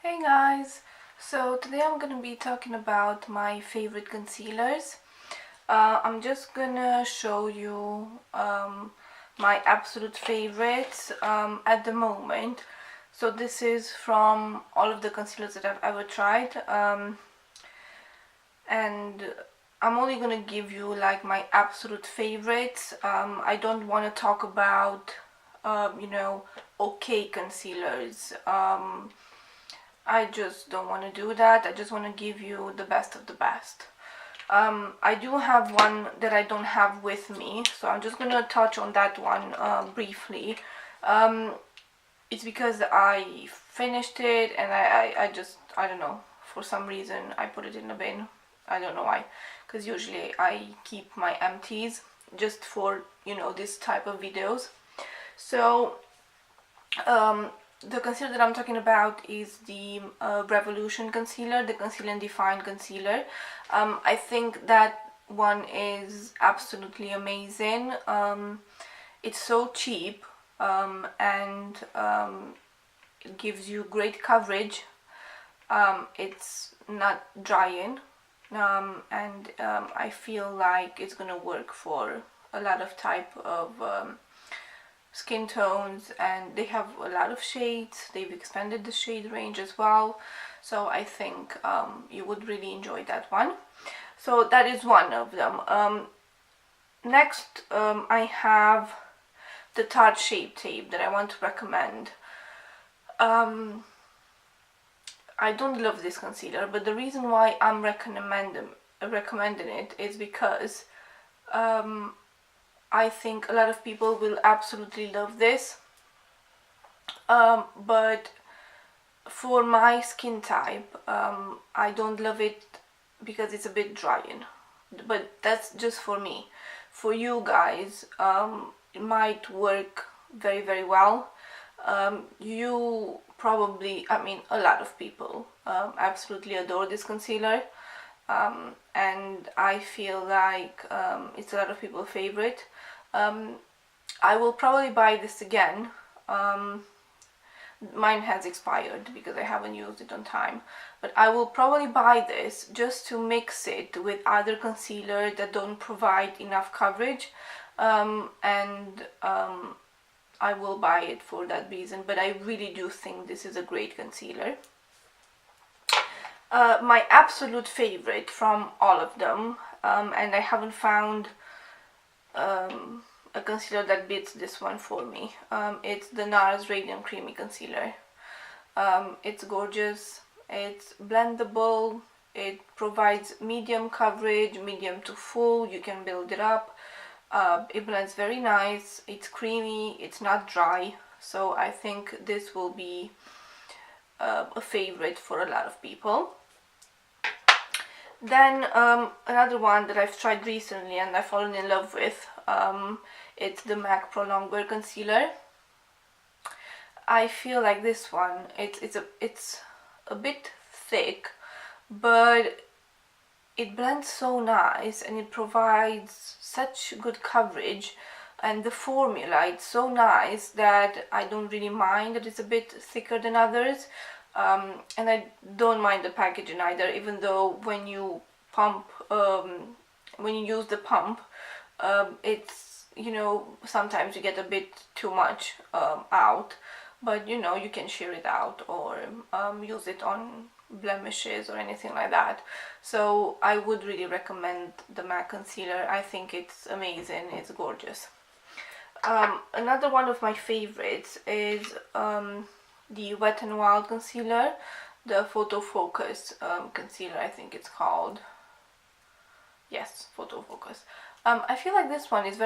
Hey guys, so today I'm gonna be talking about my favorite concealers. I'm just gonna show you my absolute favorites at the moment. So this is from all of the concealers that I've ever tried, and I'm only gonna give you like my absolute favorites. I don't want to talk about okay concealers. I just don't want to do that. I just want to give you the best of the best. I do have one that I don't have with me, so I'm just gonna touch on that one briefly. It's because I finished it and I don't know, for some reason I put it in the bin. I don't know why, because usually I keep my empties just for this type of videos. So the concealer that I'm talking about is the Revolution concealer, the Conceal and Define concealer. I think that one is absolutely amazing. It's so cheap and it gives you great coverage. It's not drying and I feel like it's gonna work for a lot of type of skin tones, and they have a lot of shades. They've expanded the shade range as well, so I think you would really enjoy that one. So that is one of them. Next I have the Tarte Shape Tape that I want to recommend. I don't love this concealer, but the reason why I'm recommending it is because I think a lot of people will absolutely love this, but for my skin type, I don't love it because it's a bit drying, but that's just for me. For you guys, it might work very, very well. You probably, a lot of people absolutely adore this concealer, and I feel like it's a lot of people's favorite. I will probably buy this again. Mine has expired because I haven't used it on time, but I will probably buy this just to mix it with other concealer that don't provide enough coverage, and I will buy it for that reason. But I really do think this is a great concealer. My absolute favorite from all of them, and I haven't found a concealer that beats this one for me. It's the Nars Radiant Creamy Concealer. It's gorgeous, it's blendable, it provides medium coverage, medium to full, you can build it up. It blends very nice, it's creamy, it's not dry, so I think this will be a favorite for a lot of people. Then another one that I've tried recently and I've fallen in love with, it's the MAC Pro Longwear Concealer. I feel like this one, it's a bit thick, but it blends so nice and it provides such good coverage, and the formula, it's so nice that I don't really mind that it's a bit thicker than others. And I don't mind the packaging either, even though when you pump, when you use the pump, it's, sometimes you get a bit too much out, but you can shear it out or use it on blemishes or anything like that. So I would really recommend the MAC concealer. I think it's amazing, it's gorgeous. Another one of my favorites is the Wet n Wild concealer, the Photo Focus concealer, I think it's called. Yes, Photo Focus. I feel like this one is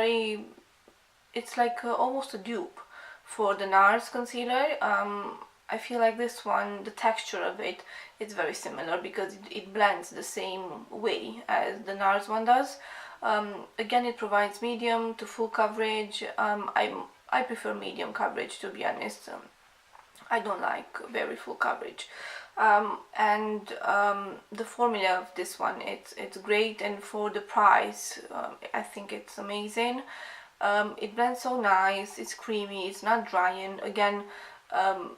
it's like almost a dupe for the Nars concealer. I feel like this one, the texture of it is very similar because it blends the same way as the Nars one does. Again, it provides medium to full coverage. I prefer medium coverage, to be honest. I don't like very full coverage, and the formula of this one, it's great, and for the price, I think it's amazing. It blends so nice, it's creamy, it's not drying. Again,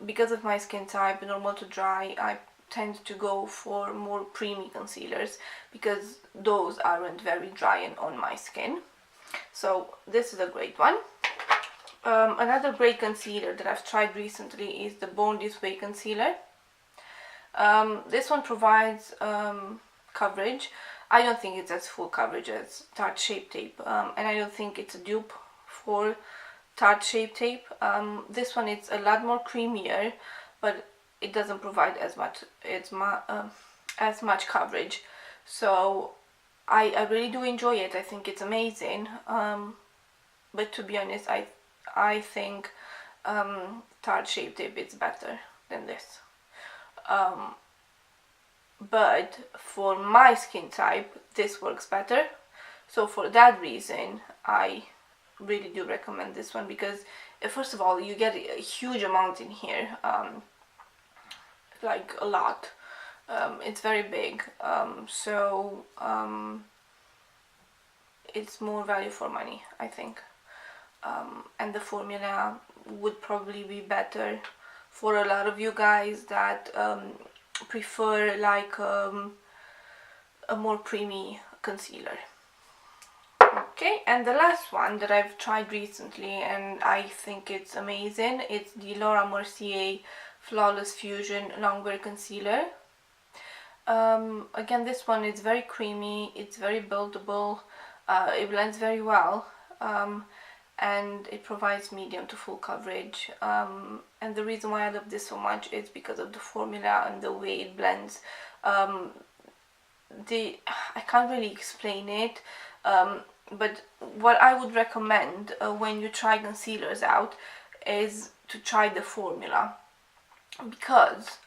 Because of my skin type, normal to dry, I tend to go for more creamy concealers because those aren't very dry and on my skin. So this is a great one. Another great concealer that I've tried recently is the Born This Way concealer. This one provides coverage. I don't think it's as full coverage as Tarte Shape Tape, and I don't think it's a dupe for Tarte Shape Tape. This one is a lot more creamier, but it doesn't provide as much coverage. So I really do enjoy it. I think it's amazing. But to be honest, I think Tarte Shape Tape is better than this. But for my skin type, this works better. So for that reason, I really do recommend this one because first of all, you get a huge amount in here, like a lot. It's very big, so it's more value for money, I think. And the formula would probably be better for a lot of you guys that prefer like a more creamy concealer. Okay, and the last one that I've tried recently and I think it's amazing, it's the Laura Mercier Flawless Fusion Longwear Concealer. Again, this one is very creamy, it's very buildable, it blends very well, and it provides medium to full coverage. And the reason why I love this so much is because of the formula and the way it blends. I can't really explain it, but what I would recommend when you try concealers out is to try the formula, because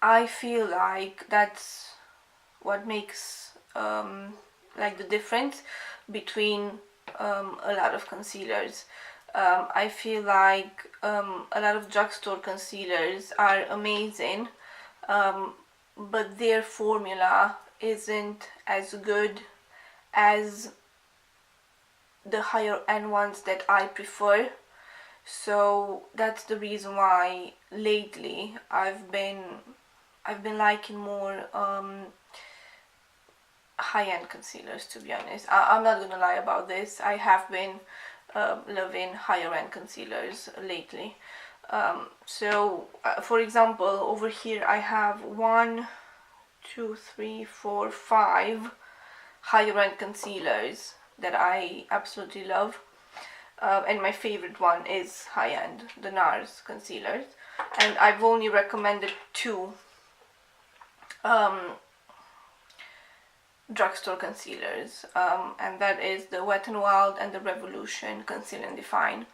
I feel like that's what makes like the difference between a lot of concealers. I feel like a lot of drugstore concealers are amazing, but their formula isn't as good as the higher end ones that I prefer. So that's the reason why lately I've been liking more high-end concealers, to be honest. I'm not gonna lie about this. I have been loving higher-end concealers lately. For example, over here I have 1, 2, 3, 4, 5 higher-end concealers that I absolutely love. And my favorite one is high-end, the Nars concealers. And I've only recommended 2 drugstore concealers, and that is the Wet n Wild and the Revolution Conceal and Define.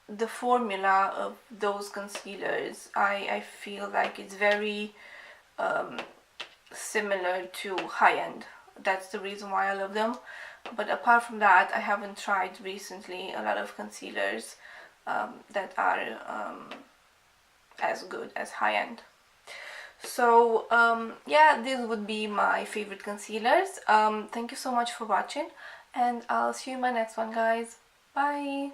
The formula of those concealers, I feel like it's very similar to high-end. That's the reason why I love them. But apart from that, I haven't tried recently a lot of concealers that are as good as high-end. So yeah, these would be my favorite concealers. Thank you so much for watching, and I'll see you in my next one, guys. Bye.